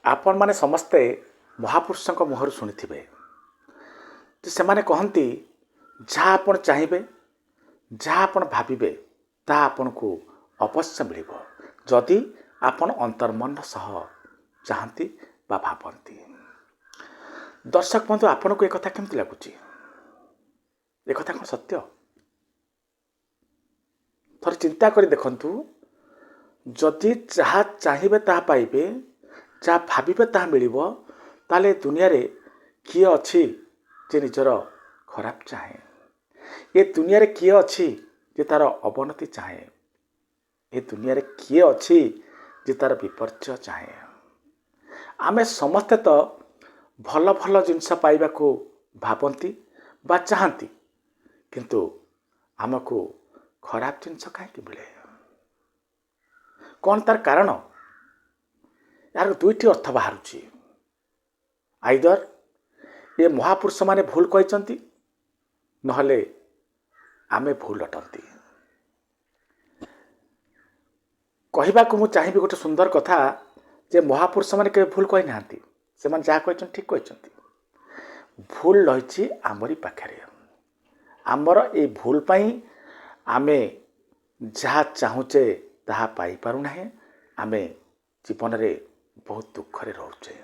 आपण माने समस्ते महापुरुषों मुहर शुणिथिबे से कहती जहाँ आपण चाहिए जहाँ आपण भाविबे ता आपण को अवश्य मिल जदि आपण अंतर्मन सह चाहती बा भावती। दर्शक बंधु आपण को एक केमती लगुच एक कौन सत्य थोड़े चिंता कर देखंतु जदि जहाँ चाहिए ता पाइबे जहाँ भाविबे ता मिलिबो ताले दुनिया रे किए अच्छी जे निजर खराब चाहे ये दुनिया रे किए अच्छी जे तार अवनति चाहे ये दुनिया रे किए अच्छी जे तार विपर्य चाहे। आमे समस्ते तो भल भल जिनस पाइबा को भावती बा चाहती किंतु आमको खराब जिनस कहीं मिले कौन तार कारण यार दुईटी अर्थ बाहर आइदर ये महापुरुष माने भूल कहते नहले आमे भूल अटंती। कहवा को मु चाहिए गोटे सुंदर कथा जे महापुरुष माने के भूल कही ना से जहाँ कहते ठीक कहते भूल रही आमरी पाखे आमर ये भूल पाई आमे जहाँ चाहूचे ताहा पाई पारुना आमे जीवन रे बहुत दुखरे रोचे।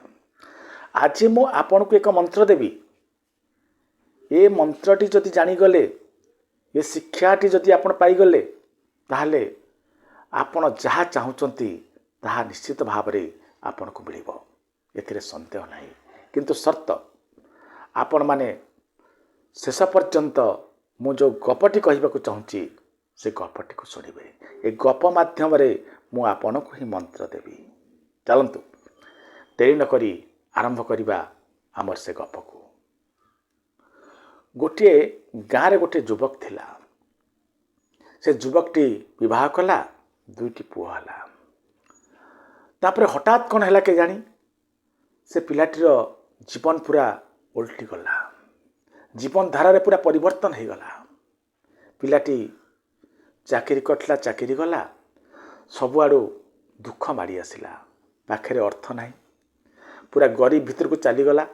आज मु आपन को एक मंत्र देवी ये मंत्रटी जदि जानीगले ये शिक्षाटी जदि आपण पाईगले ताहले आपण जहाँ चाहूँगी ताहा निश्चित भाव में आपण को मिल एथिरे संदेह नहीं किंतु शर्त आपण माने शेष पर्यंत मु जो गपटी कहवाक चाहूँगी से गपटी को शुणवे ए गप माध्यम मु आपण को ही मंत्र देवी। चलतु डेरी नकरी आरंभ करवा आमर से गप को। गोटे गाँव गोटे युवक थिला से युवकटी विवाह कला दुईटी पुआ हला तापर हठात कौन है के जानी से पिलाटीर जीवन पूरा उल्टी गला जीवन धारा पूरा परिवर्तन हो गला। पिलाटी चाकरी करथिला चाकरी गला सबुआड़ू दुख माड़ी आसला पाखे अर्थ नहीं पूरा गरीब भीतर को चलीगला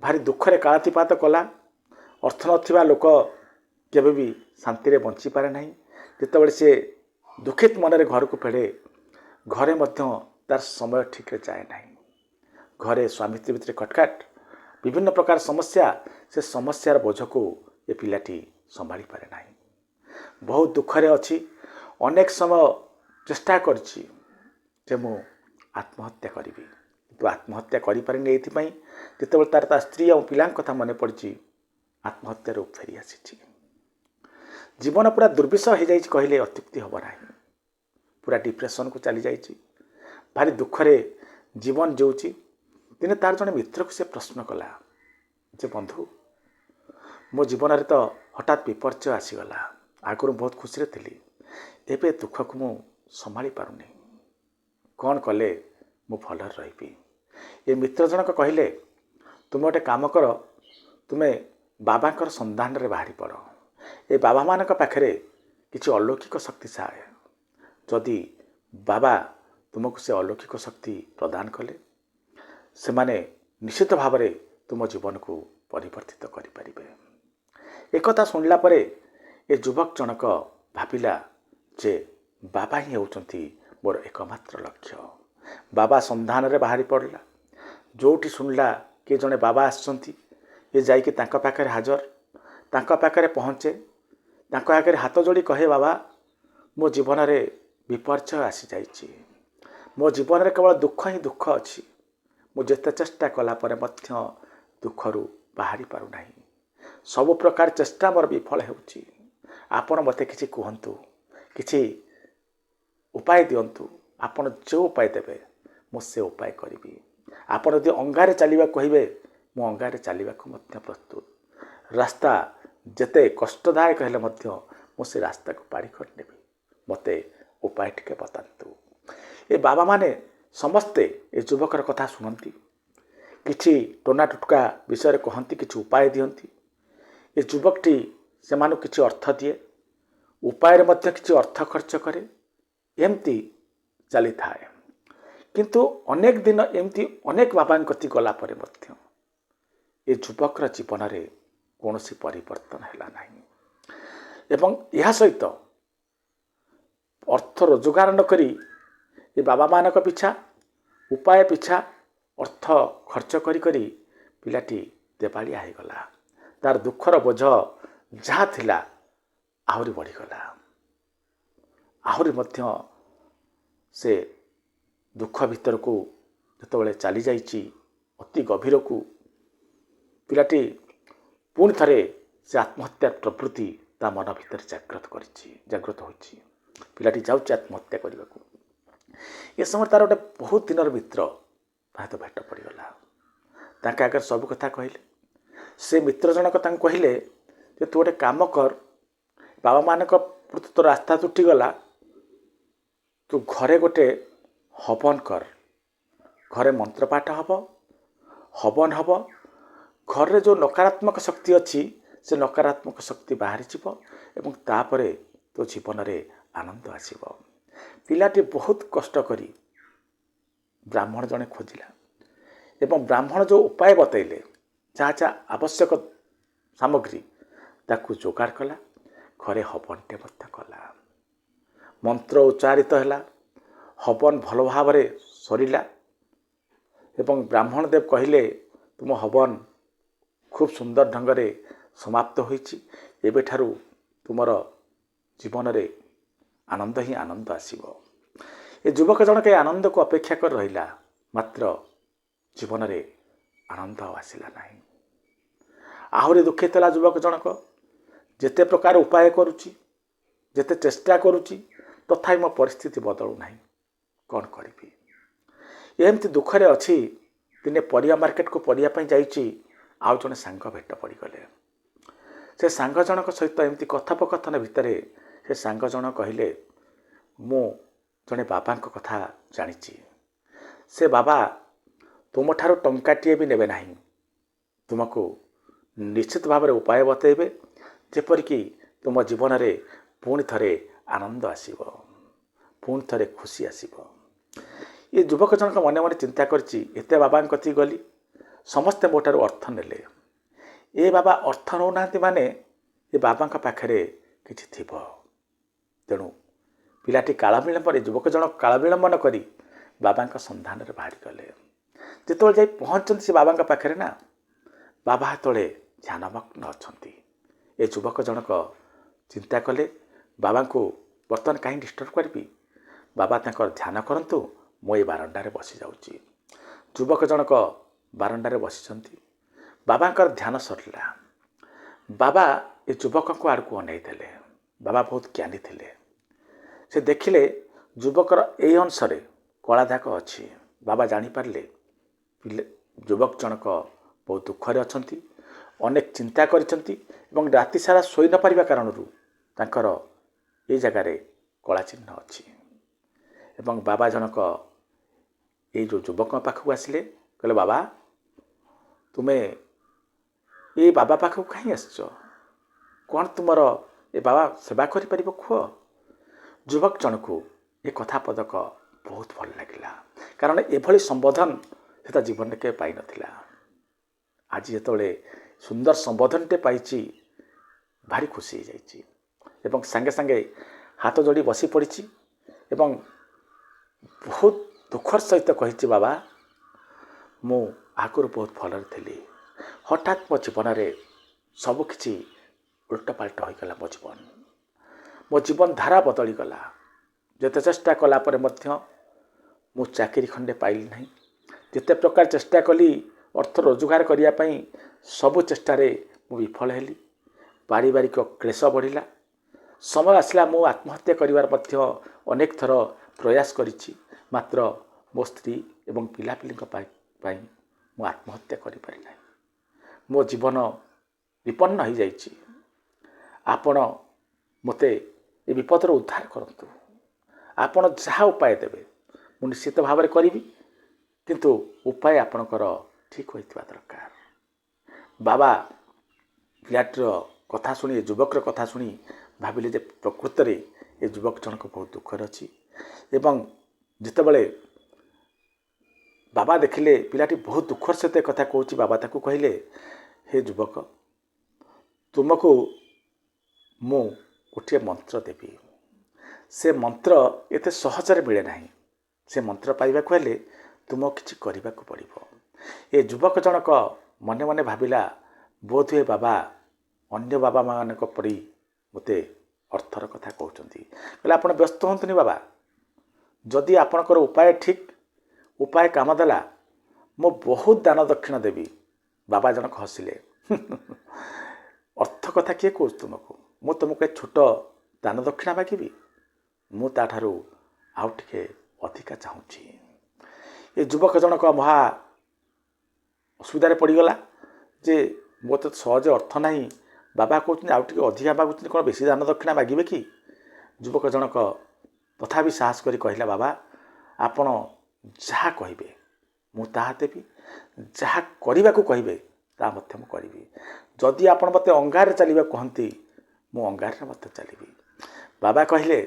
भारी दुखरे कालातीपात कला अर्थ नथिबा लोक केबे भी शांति रे बंची पारे नहीं। जितेबाला से दुखित मनरे घर को फेड़े घरे मध्य तार समय ठीक रे जाए नहीं घरे स्वामी स्त्री भितर खटखाट विभिन्न प्रकार समस्या से समस्यार बोझ को ये पिलाटी संभाली पारे नहीं बहुत दुखरे अच्छी अनेक समय चेष्टा करछि जे मु आत्महत्या करी तो आत्महत्या करें जिते तार स्त्री और पिला कथा मन पड़ी आत्महत्यार फेरी आसी जीवन पूरा दुर्विषह हो जाए कहले अत्युक्ति हम ना पूरा डिप्रेशन को चली जाइए भारी दुखरे जीवन जोची दिने तार जड़े मित्र को से प्रश्न कला जे बंधु मो जीवन रे तो हठात विपर्य आसीगला आगुरी बहुत खुशी थी एवं दुख को मु संभाली पारुनी कौन कले मु भल रही। ये मित्र जनक कहले तुम गोटे काम कर तुम्हें बाबांकर संधान रे बाहरी पड़ ए बाबा मान पाखे किसी अलौकिक शक्ति साए जदि बाबा तुमको से अलौकिक शक्ति प्रदान कले से माने निश्चित भाव में तुम जीवन को परिवर्तित करें। एक शुणला परे ए युवक जनक भाविला जे बाबा ही होउचंती मोर एकमात्र लक्ष्य। बाबा संधान रे बाहरी पड़ला जोटी शुणला कि जड़े बाबा आसचंती ये जाइके तांका पाखरे हाजर तांका पाखरे पहुँचे तांका आगे हाथ जोड़ी कहे बाबा मो जीवन रे विपर्य आसी जाइए मो जीवन रे केवल दुख ही दुख अच्छी मु जेते चेष्टा कला परे मध्य दुखरू बाहरी पारु नाही सब प्रकार चेष्टा मोर विफल होउची आपण मते किछि कहंतु किछि उपाय दियंतु आपण जो उपाय देबे मु से उपाय करिवि आपण यदि अंगारे चलिबा कहिबे मु अंगारे चलिबा को मध्य प्रस्तुत रास्ता जेते कष्टदायक हेले मध्य मु से रास्ता को पाड़ी कर नेबी मते उपाय टिके बतांतु। ए बाबा माने समस्ते ए युवकर कथा शुणती किछि टोना टुटका विषय कहती किछि उपाय दियंती ए युवकटी से मानु किछि अर्थ दिए उपाय रे मध्य किछि अर्थ खर्च करे एमती चली थाए କିନ୍ତୁ ଅନେକ ଦିନ ଏମିତି ଅନେକ ବାବାଙ୍କ କତି ଗଲା ପରେ ମଧ୍ୟ ଏ ଯୁବକର ଜୀବନରେ କୌଣସି ପରିବର୍ତ୍ତନ ହେଲା ନାହିଁ। ଏବଂ ଏହା ସହିତ ଅର୍ଥ ରୋଜଗାର ନକରି ଏ ବାବାମାନଙ୍କ ପିଛା ଉପାୟ ପିଛା ଅର୍ଥ ଖର୍ଚ୍ଚ କରି ପିଲାଟି ଦେବାଳିଆ ହୋଇଗଲା। ତାର ଦୁଃଖର ବୋଝ ଯାହା ଥିଲା ଆହୁରି ବଢ଼ିଗଲା। ଆହୁରି ମଧ୍ୟ ସେ ଦୁଃଖ ଭିତରକୁ ଯେତେବେଳେ ଚାଲି ଯାଇଛି ଅତି ଗଭୀରକୁ, ପିଲାଟି ପୁଣି ଥରେ ସେ ଆତ୍ମହତ୍ୟା ପ୍ରବୃତ୍ତି ତା ମନ ଭିତରେ ଜାଗ୍ରତ ହୋଇଛି। ପିଲାଟି ଯାଉଛି ଆତ୍ମହତ୍ୟା କରିବାକୁ। ଏ ସମୟରେ ତାର ଗୋଟେ ବହୁତ ଦିନର ମିତ୍ର ତାହା ତ ଭେଟ ପଡ଼ିଗଲା। ତାଙ୍କ ଆଗରେ ସବୁ କଥା କହିଲେ। ସେ ମିତ୍ର ଜଣକ ତାଙ୍କୁ କହିଲେ ଯେ ତୁ ଗୋଟେ କାମ କର, ବାବାମାନଙ୍କ ପ୍ରତି ତୋର ଆସ୍ଥା ତୁଟିଗଲା, ତୁ ଘରେ ଗୋଟେ ହବନ କର। ଘରେ ମନ୍ତ୍ରପାଠ ହେବ, ହବନ ହେବ। ଘରରେ ଯେଉଁ ନକାରାତ୍ମକ ଶକ୍ତି ଅଛି ସେ ନକାରାତ୍ମକ ଶକ୍ତି ବାହାରିଯିବ ଏବଂ ତାପରେ ତୋ ଜୀବନରେ ଆନନ୍ଦ ଆସିବ। ପିଲାଟି ବହୁତ କଷ୍ଟ କରି ବ୍ରାହ୍ମଣ ଜଣେ ଖୋଜିଲା ଏବଂ ବ୍ରାହ୍ମଣ ଯେଉଁ ଉପାୟ ବତେଇଲେ, ଯାହା ଯାହା ଆବଶ୍ୟକ ସାମଗ୍ରୀ ତାକୁ ଯୋଗାଡ଼ କଲା। ଘରେ ହବନଟେ ମଧ୍ୟ କଲା। ମନ୍ତ୍ର ଉଚ୍ଚାରିତ ହେଲା, ହବନ ଭଲ ଭାବରେ ସରିଲା ଏବଂ ବ୍ରାହ୍ମଣ ଦେବ କହିଲେ ତୁମ ହବନ ଖୁବ୍ ସୁନ୍ଦର ଢଙ୍ଗରେ ସମାପ୍ତ ହୋଇଛି। ଏବେଠାରୁ ତୁମର ଜୀବନରେ ଆନନ୍ଦ ହିଁ ଆନନ୍ଦ ଆସିବ। ଏ ଯୁବକ ଜଣକ ଏ ଆନନ୍ଦକୁ ଅପେକ୍ଷା କରି ରହିଲା, ମାତ୍ର ଜୀବନରେ ଆନନ୍ଦ ଆଉ ଆସିଲା ନାହିଁ। ଆହୁରି ଦୁଃଖିତ ହେଲା ଯୁବକ ଜଣକ। ଯେତେ ପ୍ରକାର ଉପାୟ କରୁଛି, ଯେତେ ଚେଷ୍ଟା କରୁଛି, ତଥାପି ମୋ ପରିସ୍ଥିତି ବଦଳୁ ନାହିଁ, କ'ଣ କରିବି? ଏମିତି ଦୁଃଖରେ ଅଛି। ଦିନେ ପରିବା ମାର୍କେଟକୁ ପରିବା ପାଇଁ ଯାଇଛି, ଆଉ ଜଣେ ସାଙ୍ଗ ଭେଟ ପଡ଼ିଗଲେ। ସେ ସାଙ୍ଗ ଜଣକ ସହିତ ଏମିତି କଥୋପକଥନ ଭିତରେ ସେ ସାଙ୍ଗ ଜଣ କହିଲେ, ମୁଁ ଜଣେ ବାବାଙ୍କ କଥା ଜାଣିଛି। ସେ ବାବା ତୁମଠାରୁ ଟଙ୍କାଟିଏ ବି ନେବେ ନାହିଁ। ତୁମକୁ ନିଶ୍ଚିତ ଭାବରେ ଉପାୟ ବତେଇବେ, ଯେପରିକି ତୁମ ଜୀବନରେ ପୁଣି ଥରେ ଆନନ୍ଦ ଆସିବ, ପୁଣି ଥରେ ଖୁସି ଆସିବ। ଏ ଯୁବକ ଜଣକ ମନେ ମନେ ଚିନ୍ତା କରିଛି, ଏତେ ବାବାଙ୍କ କତିକି ଗଲି, ସମସ୍ତେ ମୋ ଠାରୁ ଅର୍ଥ ନେଲେ। ଏ ବାବା ଅର୍ଥ ନେଉନାହାନ୍ତି ମାନେ ଏ ବାବାଙ୍କ ପାଖରେ କିଛି ଥିବ। ତେଣୁ ପିଲାଟି ଯୁବକ ଜଣକ କାଳ ବିଳମ୍ବ ନ କରି ବାବାଙ୍କ ସନ୍ଧାନରେ ବାହାରିଗଲେ। ଯେତେବେଳେ ଯାଇ ପହଞ୍ଚନ୍ତି ସେ ବାବାଙ୍କ ପାଖରେ ନା, ବାବା ସେତେବେଳେ ଧ୍ୟାନମଗ୍ନ ଅଛନ୍ତି। ଏ ଯୁବକ ଜଣକ ଚିନ୍ତା କଲେ, ବାବାଙ୍କୁ ବର୍ତ୍ତମାନ କାହିଁ ଡିଷ୍ଟର୍ବ କରିବି, ବାବା ତାଙ୍କର ଧ୍ୟାନ କରନ୍ତୁ, ମୁଁ ଏ ବାରଣ୍ଡାରେ ବସିଯାଉଛି। ଯୁବକ ଜଣକ ବାରଣ୍ଡାରେ ବସିଛନ୍ତି। ବାବାଙ୍କର ଧ୍ୟାନ ସରିଲା। ବାବା ଏ ଯୁବକଙ୍କ ଆଡ଼କୁ ଅନେଇ ଦେଲେ। ବାବା ବହୁତ ଜ୍ଞାନୀ ଥିଲେ। ସେ ଦେଖିଲେ ଯୁବକର ଏଇ ଅଂଶରେ କଳା ଦାଗ ଅଛି। ବାବା ଜାଣିପାରିଲେ ଯୁବକ ଜଣକ ବହୁତ ଦୁଃଖରେ ଅଛନ୍ତି, ଅନେକ ଚିନ୍ତା କରିଛନ୍ତି ଏବଂ ରାତି ସାରା ଶୋଇ ନ ପାରିବା କାରଣରୁ ତାଙ୍କର ଏଇ ଜାଗାରେ କଳା ଚିହ୍ନ ଅଛି। ଏବଂ ବାବା ଜଣକ ଏଇ ଯେଉଁ ଯୁବକଙ୍କ ପାଖକୁ ଆସିଲେ, କହିଲେ ବାବା ତୁମେ ଏ ବାବା ପାଖକୁ କାହିଁ ଆସିଛ? କ'ଣ ତୁମର ଏ ବାବା ସେବା କରିପାରିବ କୁହ? ଯୁବକ ଜଣକୁ ଏ କଥା ପଦକ ବହୁତ ଭଲ ଲାଗିଲା, କାରଣ ଏଭଳି ସମ୍ବୋଧନ ସେ ତା ଜୀବନରେ କେବେ ପାଇନଥିଲା। ଆଜି ଯେତେବେଳେ ସୁନ୍ଦର ସମ୍ବୋଧନଟେ ପାଇଛି, ଭାରି ଖୁସି ହେଇଯାଇଛି ଏବଂ ସାଙ୍ଗେ ସାଙ୍ଗେ ହାତ ଯୋଡ଼ି ବସି ପଡ଼ିଛି ଏବଂ ବହୁତ ଦୁଃଖର ସହିତ କହିଛି, ବାବା ମୁଁ ଆଗରୁ ବହୁତ ଭଲରେ ଥିଲି, ହଠାତ୍ ମୋ ଜୀବନରେ ସବୁକିଛି ଉଲ୍ଟପାଲ୍ଟ ହୋଇଗଲା। ମୋ ଜୀବନ ଧାରା ବଦଳିଗଲା। ଯେତେ ଚେଷ୍ଟା କଲା ପରେ ମଧ୍ୟ ମୁଁ ଚାକିରି ଖଣ୍ଡେ ପାଇଲି ନାହିଁ। ଯେତେ ପ୍ରକାର ଚେଷ୍ଟା କଲି ଅର୍ଥ ରୋଜଗାର କରିବା ପାଇଁ, ସବୁ ଚେଷ୍ଟାରେ ମୁଁ ବିଫଳ ହେଲି। ପାରିବାରିକ କ୍ଲେଶ ବଢ଼ିଲା। ସମୟ ଆସିଲା ମୁଁ ଆତ୍ମହତ୍ୟା କରିବାର ମଧ୍ୟ ଅନେକ ଥର ପ୍ରୟାସ କରିଛି, ମାତ୍ର ମୋ ସ୍ତ୍ରୀ ଏବଂ ପିଲାପିଲିଙ୍କ ପାଇଁ ମୁଁ ଆତ୍ମହତ୍ୟା କରିପାରି ନାହିଁ। ମୋ ଜୀବନ ବିପନ୍ନ ହୋଇଯାଇଛି। ଆପଣ ମୋତେ ଏ ବିପଦରୁ ଉଦ୍ଧାର କରନ୍ତୁ। ଆପଣ ଯାହା ଉପାୟ ଦେବେ ମୁଁ ନିଶ୍ଚିତ ଭାବରେ କରିବି, କିନ୍ତୁ ଉପାୟ ଆପଣଙ୍କର ଠିକ୍ ହୋଇଥିବା ଦରକାର। ବାବା ପିଲାଟିର କଥା ଶୁଣି, ଏ ଯୁବକର କଥା ଶୁଣି ଭାବିଲେ ଯେ ପ୍ରକୃତରେ ଏ ଯୁବକ ଜଣକ ବହୁତ ଦୁଃଖରେ ଅଛି ଏବଂ ଯେତେବେଳେ बाबा देखिले पिलाटी बहुत दुखर सहित कथा कहूँ। बाबा ताकू कहले, हे युवक, तुमको मु गोटे मंत्र देवी। से मंत्र एते सहजरे मिले नहीं। से मंत्र पाइबा हेले तुम किछि करने को पड़ो। ये युवक जनक मने मने भाविला, बोध हुए बाबा अन्य बाबा मान पड़ी मते अर्थर कथा कहते। कहले आप व्यस्त हूँ बाबा, जदि आपणकर उपाय ठीक, उपाय काम देला, मो बहुत दान दक्षिण देवी। बाबा जनक हसिले। अर्थ कथा किए कह तुमको, मु तुमको एक छोट दान दक्षिणा मागिबी, मु ताठारू आउ टिके अधिका चाहूँगी। ये युवक जनक महा असुविधा पड़गला जे मो तो सहज अर्थ नहीं। बाबा कहते आउ टिके अधिका मागुଛନ୍ତି, कौन बेसी दान दक्षिणा मागिबे कि? युवक जनक तथापि साहस करी कहला, बाबा आपण जहाँ कहिबे मु ताहा देबी, जहाँ करने को कहिबे ता मध्य मु करिबी। जदि आपण मते अंगार चलिबा कहंती, मु अंगार मते चलिबी। बाबा कहले,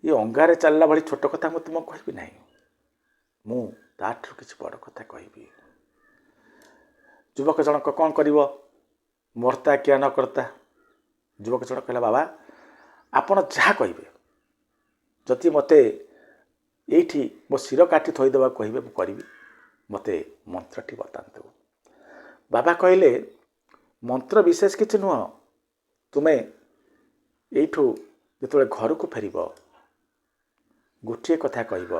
ये अंगारे चलला भली छोट कथा मु तुमको कहबी नहीं, मु ताठू किछि बड़ कथा कहबी। युवक जनक कौन करिवो, मरता क्या न करता। युवक जनक कहला, बाबा आपण जहाँ कहबे, जदि मते एठी मो शिर काटी थई देबा कहबे मु करिबी, मते मंत्रटी बतांतु। बाबा कहले, मंत्र विशेष किछि नुह, तुमे एठू जेतबे घर को फेरिबो गोटे कथा कहब,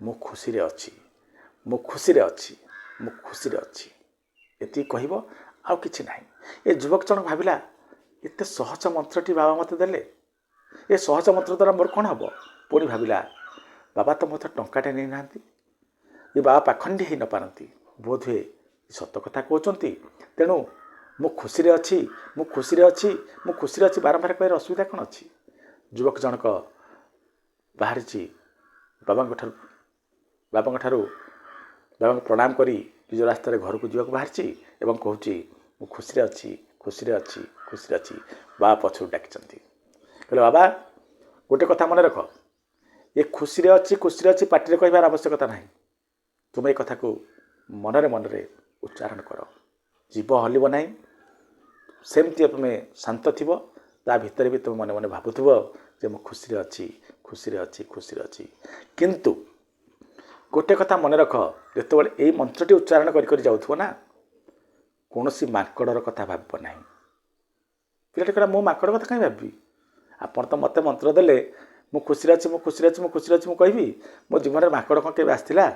मु खुशी रे अच्छी, मु खुशी रे अच्छी, मु खुशी रे अच्छी, एति कहब, आउ किछि नाही। ए युवक जनक भाविला, एते सहज मंत्रटी बाबा मते देले, ए सहज मंत्र द्वारा मोर कौन हम। पुणी भाविला, बाबा तो मत टंकाटे नहीं नांती, ये बाबा पाखंडी ही न पारती, बोध हुए सत कथा कहते। तेणु मु खुशी रे अच्छी, मु खुशी रे अच्छी, मु खुशी रे अच्छी बारंबार कह असुविधा कौन अच्छी। युवक जनक बाहरी बाबा प्रणाम करी निज रास्त घर को जावाक बाहरी एवं कहूँ, मु खुशी रे अच्छी, खुशी रे अच्छी, खुशी रे अच्छी। बाबा पछू डाक कहले, बाबा गोटे कथा मन रख, ये खुशी रे अच्छी, खुशी रे अच्छी पार्टी कहबार आवश्यकता नहीं। तुम ये कथा को मनरे मनरे उच्चारण कर, जीव हलिब नहीं। सेमती तुम्हें शांत थी, ता भितर भी तुम मने मने भावुव जे मु खुशी रे अच्छी, खुशी रे अच्छी, खुशी रे अच्छी। किंतु गोटे कथा मन रख, जितेबाला यही मंत्रटी उच्चारण कर जाऊथो ना, कौन सी माकड़र कथा भाव ना। पिलाटी कहला, मो माकड़ कथा कहीं भावी, आपन तो मत मंत्र देले, मु खुशी रे अच्छी, मु खुशी रे अच्छी, मु खुशी रे अच्छी मु कहबी। मो जीवन में माकड़ कौन के आसला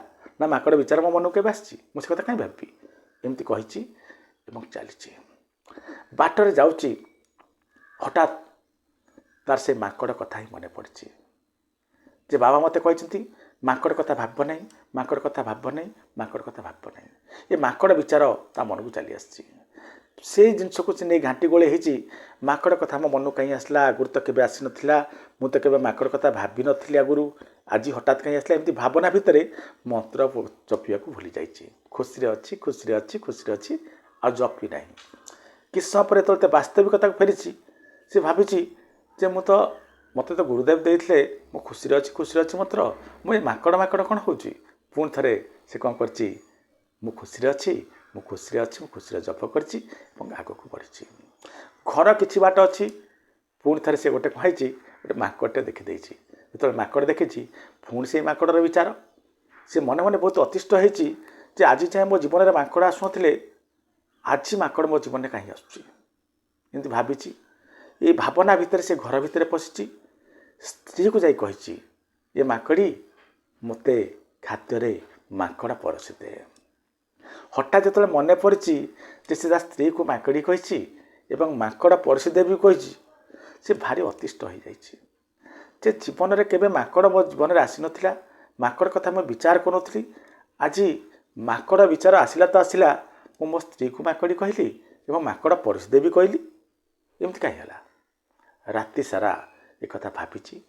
ना, माकड़ विचार मो मन के आसी, मुझे कथा कहीं भावी। एमती कही चली बाटर जाऊँगी, हठात तार से माकड़ कथा ही मन पड़ी जे बाबा मते कहते माकड़ कथा भाव नहीं, माकड़ कथा भाव नहीं, माकड़ कथा भाव नहीं। ये माकड़ विचार ता मन को चली आसी, से जिनस को नहीं घाटी गोले होती। माकड़ कथा मो मन कहीं आसला, आगुरी तो केबे आसी नथिला, मु तो केबे माकड़ कथा भाभी नथिली आगुरी, आज हठात कहीं आसला। एमती भावना भितर मंत्र जपिया को भूली जाइए। खुशी रे अच्छी, खुशी रे अच्छी, खुशी रे अच्छी, आ जपी ना। कि समय पर तो वास्तविकता को फेरी सी भावी जे मु तो मत तो गुरुदेव देते मो खुशी रे अच्छी, खुशी रे अच्छी मंत्र, मुझे माकड़ माकड़ कौन हो। पुणी थे से कौन कर मु खुशी रे अच्छी, मु खुशी रे अच्छी, मु खुशी रे जप करची आग को बढ़ी। घर किछि बाट अच्छी, पुणी थे से गोटे कही गोटे माकड़टे देखीदे। जो माकड़ देखी पुणी से माकड़र विचार से मन मन बहुत अतिष्ठ होती जे आज चाहे मो जीवन में माकड़ आसुनथिले, आज माकड़ मो जीवन में कहीं आसुची भावी। ये भावना भितर से घर भितर पशिची, स्त्री को जाई कही, ये माकड़ी मते खाद्य माकड़ा परसी दे। हठात जो मन पड़ी से स्त्री को माकड़ी कही एवं माकड़ा परसी दे भी कही, से भारी अतिष्ठ हो जाए। जीवन में केबे माकड़ मो जीवन में आसी नथिला, माकड़ कथा मैं विचार करूँ। आज माकड़ विचार आसला तो आसला, मो स्त्री को माकड़ी कहली एवं माकड़ परसी दे भी कहली, एमती कहीं है। राति सारा एक कथा भावी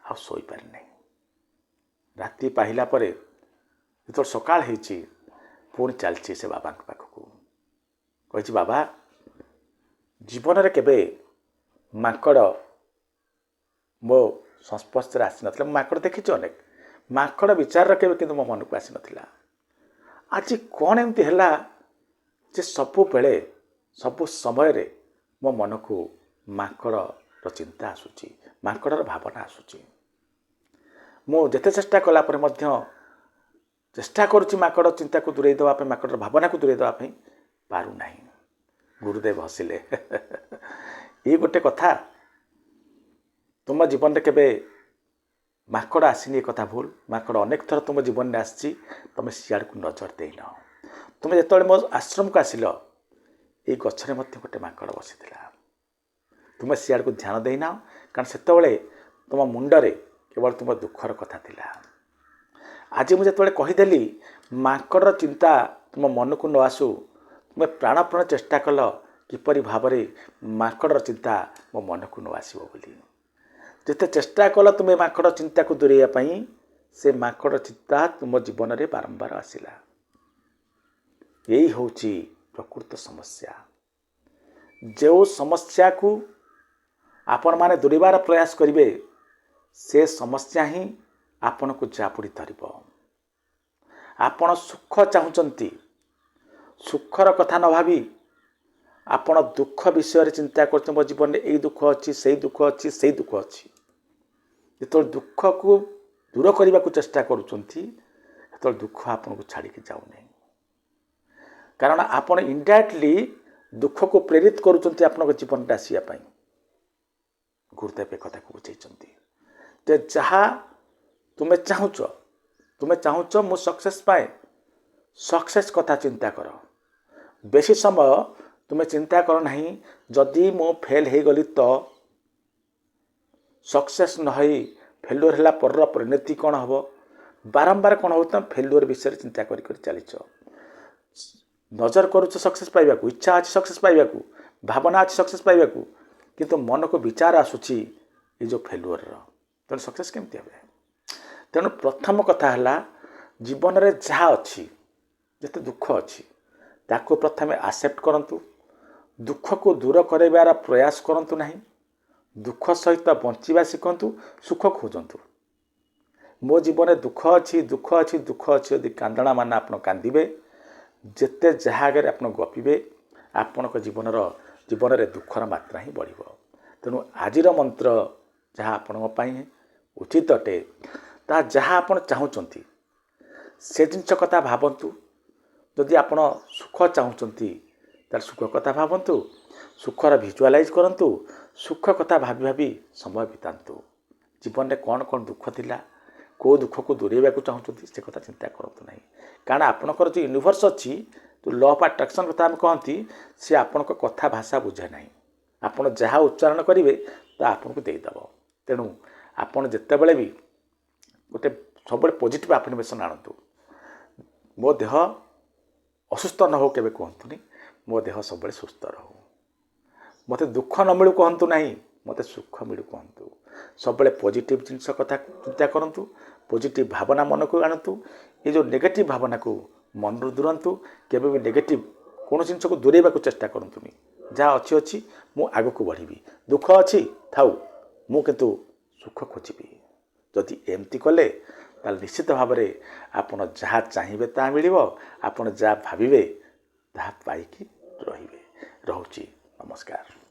आ शोई पारि नहीं। राति पाहिला परे जो सकाळ होती पुणी चलती से बाबा पाखक कही, बाबा जीवन में केबे माकड़ मो संस्पर्श आसी ना, माकड़ देखी अनेक, ମାଙ୍କଡ଼ ବିଚାର କେବେ କିନ୍ତୁ ମୋ ମନକୁ ଆସିନଥିଲା। ଆଜି କ'ଣ ଏମିତି ହେଲା ଯେ ସବୁବେଳେ ସବୁ ସମୟରେ ମୋ ମନକୁ ମାଙ୍କଡ଼ର ଚିନ୍ତା ଆସୁଛି, ମାଙ୍କଡ଼ର ଭାବନା ଆସୁଛି। ମୁଁ ଯେତେ ଚେଷ୍ଟା କଲା ପରେ ମଧ୍ୟ ଚେଷ୍ଟା କରୁଛି ମାଙ୍କଡ଼ ଚିନ୍ତାକୁ ଦୂରେଇ ଦେବା ପାଇଁ, ମାଙ୍କଡ଼ର ଭାବନାକୁ ଦୂରେଇ ଦେବା ପାଇଁ ପାରୁନାହିଁ। ଗୁରୁଦେବ ହସିଲେ। ଏଇ ଗୋଟେ କଥା, ତୁମ ଜୀବନରେ କେବେ ମାଙ୍କଡ଼ ଆସିନି, ଏ କଥା ଭୁଲ। ମାଙ୍କଡ଼ ଅନେକ ଥର ତୁମ ଜୀବନରେ ଆସିଛି, ତୁମେ ସିଆଡ଼କୁ ନଜର ଦେଇନ। ତୁମେ ଯେତେବେଳେ ମୋ ଆଶ୍ରମକୁ ଆସିଲ, ଏଇ ଗଛରେ ମଧ୍ୟ ଗୋଟେ ମାଙ୍କଡ଼ ବସିଥିଲା, ତୁମେ ସିଆଡ଼କୁ ଧ୍ୟାନ ଦେଇନାହ, କାରଣ ସେତେବେଳେ ତୁମ ମୁଣ୍ଡରେ କେବଳ ତୁମ ଦୁଃଖର କଥା ଥିଲା। ଆଜି ମୁଁ ଯେତେବେଳେ କହିଦେଲି ମାଙ୍କଡ଼ର ଚିନ୍ତା ତୁମ ମନକୁ ନ ଆସୁ, ତୁମେ ପ୍ରାଣପଣ ଚେଷ୍ଟା କଲ କିପରି ଭାବରେ ମାଙ୍କଡ଼ର ଚିନ୍ତା ମୋ ମନକୁ ନ ଆସିବ ବୋଲି। ଯେତେ ଚେଷ୍ଟା କଲ ତୁମେ ମାଙ୍କଡ଼ ଚିନ୍ତାକୁ ଦୂରେଇବା ପାଇଁ, ସେ ମାଙ୍କଡ଼ ଚିନ୍ତା ତୁମ ଜୀବନରେ ବାରମ୍ବାର ଆସିଲା। ଏଇ ହେଉଛି ପ୍ରକୃତ ସମସ୍ୟା। ଯେଉଁ ସମସ୍ୟାକୁ ଆପଣମାନେ ଦୂରେଇବାର ପ୍ରୟାସ କରିବେ, ସେ ସମସ୍ୟା ହିଁ ଆପଣଙ୍କୁ ଜାବୁଡ଼ି ଧରିବ। ଆପଣ ସୁଖ ଚାହୁଁଛନ୍ତି, ସୁଖର କଥା ନ ଭାବି ଆପଣ ଦୁଃଖ ବିଷୟରେ ଚିନ୍ତା କରୁଛନ୍ତି। ମୋ ଜୀବନରେ ଏଇ ଦୁଃଖ ଅଛି, ସେଇ ଦୁଃଖ ଅଛି, ସେଇ ଦୁଃଖ ଅଛି। ଯେତେବେଳେ ଦୁଃଖକୁ ଦୂର କରିବାକୁ ଚେଷ୍ଟା କରୁଛନ୍ତି, ସେତେବେଳେ ଦୁଃଖ ଆପଣଙ୍କୁ ଛାଡ଼ିକି ଯାଉନାହିଁ। କାରଣ ଆପଣ ଇନଡାଇରେକ୍ଟଲି ଦୁଃଖକୁ ପ୍ରେରିତ କରୁଛନ୍ତି ଆପଣଙ୍କ ଜୀବନରେ ଆସିବା ପାଇଁ। ଗୁରୁଦେବ ଏ କଥାକୁ ବୁଝେଇଛନ୍ତି ଯେ ଯାହା ତୁମେ ଚାହୁଁଛ ମୁଁ ସକ୍ସେସ୍ ପାଏ, ସକ୍ସେସ୍ କଥା ଚିନ୍ତା କର। ବେଶୀ ସମୟ ତୁମେ ଚିନ୍ତା କର ନାହିଁ ଯଦି ମୁଁ ଫେଲ୍ ହେଇଗଲି ତ, ସକ୍ସେସ୍ ନ ହୋଇ ଫେଲୁଅର ହେଲା ପରର ପରିଣତି କ'ଣ ହେବ। ବାରମ୍ବାର କ'ଣ ହେଉଛି ନା ଫେଲୁଅର ବିଷୟରେ ଚିନ୍ତା କରି ଚାଲିଛ। ନଜର କରୁଛ ସକ୍ସେସ୍ ପାଇବାକୁ, ଇଚ୍ଛା ଅଛି ସକ୍ସେସ୍ ପାଇବାକୁ, ଭାବନା ଅଛି ସକ୍ସେସ୍ ପାଇବାକୁ, କିନ୍ତୁ ମନକୁ ବିଚାର ଆସୁଛି ଏ ଯେଉଁ ଫେଲୁଅରର। ତେଣୁ ସକ୍ସେସ୍ କେମିତି ହେବେ? ତେଣୁ ପ୍ରଥମ କଥା ହେଲା, ଜୀବନରେ ଯାହା ଅଛି, ଯେତେ ଦୁଃଖ ଅଛି, ତାକୁ ପ୍ରଥମେ ଆକ୍ସେପ୍ଟ କରନ୍ତୁ। ଦୁଃଖକୁ ଦୂର କରାଇବାର ପ୍ରୟାସ କରନ୍ତୁ ନାହିଁ। ଦୁଃଖ ସହିତ ବଞ୍ଚିବା ଶିଖନ୍ତୁ, ସୁଖ ଖୋଜନ୍ତୁ। ମୋ ଜୀବନରେ ଦୁଃଖ ଅଛି ଯଦି କାନ୍ଦଣା ମାନେ ଆପଣ କାନ୍ଦିବେ, ଯେତେ ଯାହା ଆଗରେ ଆପଣ ଗପିବେ, ଆପଣଙ୍କ ଜୀବନରେ ଦୁଃଖର ମାତ୍ରା ହିଁ ବଢ଼ିବ। ତେଣୁ ଆଜିର ମନ୍ତ୍ର ଯାହା ଆପଣଙ୍କ ପାଇଁ ଉଚିତ ଅଟେ, ତାହା ଯାହା ଆପଣ ଚାହୁଁଛନ୍ତି ସେ ଜିନିଷ କଥା ଭାବନ୍ତୁ। ଯଦି ଆପଣ ସୁଖ ଚାହୁଁଛନ୍ତି, ତାହେଲେ ସୁଖ କଥା ଭାବନ୍ତୁ, ସୁଖର ଭିଜୁଆଲାଇଜ୍ କରନ୍ତୁ, ସୁଖ କଥା ଭାବି ଭାବି ସମୟ ବିତାନ୍ତୁ। ଜୀବନରେ କ'ଣ ଦୁଃଖ ଥିଲା, କେଉଁ ଦୁଃଖକୁ ଦୂରେଇବାକୁ ଚାହୁଁଛନ୍ତି, ସେ କଥା ଚିନ୍ତା କରନ୍ତୁ ନାହିଁ। କାରଣ ଆପଣଙ୍କର ଯେଉଁ ୟୁନିଭର୍ସ ଅଛି, ଯେଉଁ ଲ ଅଫ୍ ଆଟ୍ରାକ୍ସନ୍ କଥା ଆମେ କହନ୍ତି, ସେ ଆପଣଙ୍କ କଥା ଭାଷା ବୁଝେ ନାହିଁ। ଆପଣ ଯାହା ଉଚ୍ଚାରଣ କରିବେ ତାହା ଆପଣଙ୍କୁ ଦେଇଦେବ। ତେଣୁ ଆପଣ ଯେତେବେଳେ ବି ସବୁବେଳେ ପଜିଟିଭ୍ ଆଫର୍ମେସନ୍ ଆଣନ୍ତୁ। ମୋ ଦେହ ଅସୁସ୍ଥ ନ ହେଉ କେବେ କୁହନ୍ତୁନି, ମୋ ଦେହ ସବୁବେଳେ ସୁସ୍ଥ ରହୁ। ମୋତେ ଦୁଃଖ ନ ମିଳୁ କୁହନ୍ତୁ ନାହିଁ, ମୋତେ ସୁଖ ମିଳୁ କୁହନ୍ତୁ। ସବୁବେଳେ ପଜିଟିଭ୍ ଜିନିଷ କଥା ଚିନ୍ତା କରନ୍ତୁ, ପଜିଟିଭ୍ ଭାବନା ମନକୁ ଆଣନ୍ତୁ। ଏ ଯେଉଁ ନେଗେଟିଭ୍ ଭାବନାକୁ ମନରୁ ଦୂରନ୍ତୁ। କେବେ ବି ନେଗେଟିଭ୍ କୌଣସି ଜିନିଷକୁ ଦୂରେଇବାକୁ ଚେଷ୍ଟା କରନ୍ତୁନି। ଯାହା ଅଛି, ମୁଁ ଆଗକୁ ବଢ଼ିବି। ଦୁଃଖ ଅଛି ଥାଉ, ମୁଁ କିନ୍ତୁ ସୁଖ ଖୋଜିବି। ଯଦି ଏମିତି କଲେ, ତାହେଲେ ନିଶ୍ଚିତ ଭାବରେ ଆପଣ ଯାହା ଚାହିଁବେ ତାହା ମିଳିବ। ଆପଣ ଯାହା ଭାବିବେ ତାହା ପାଇକି ରହିବେ। ରହୁଛି, ନମସ୍କାର।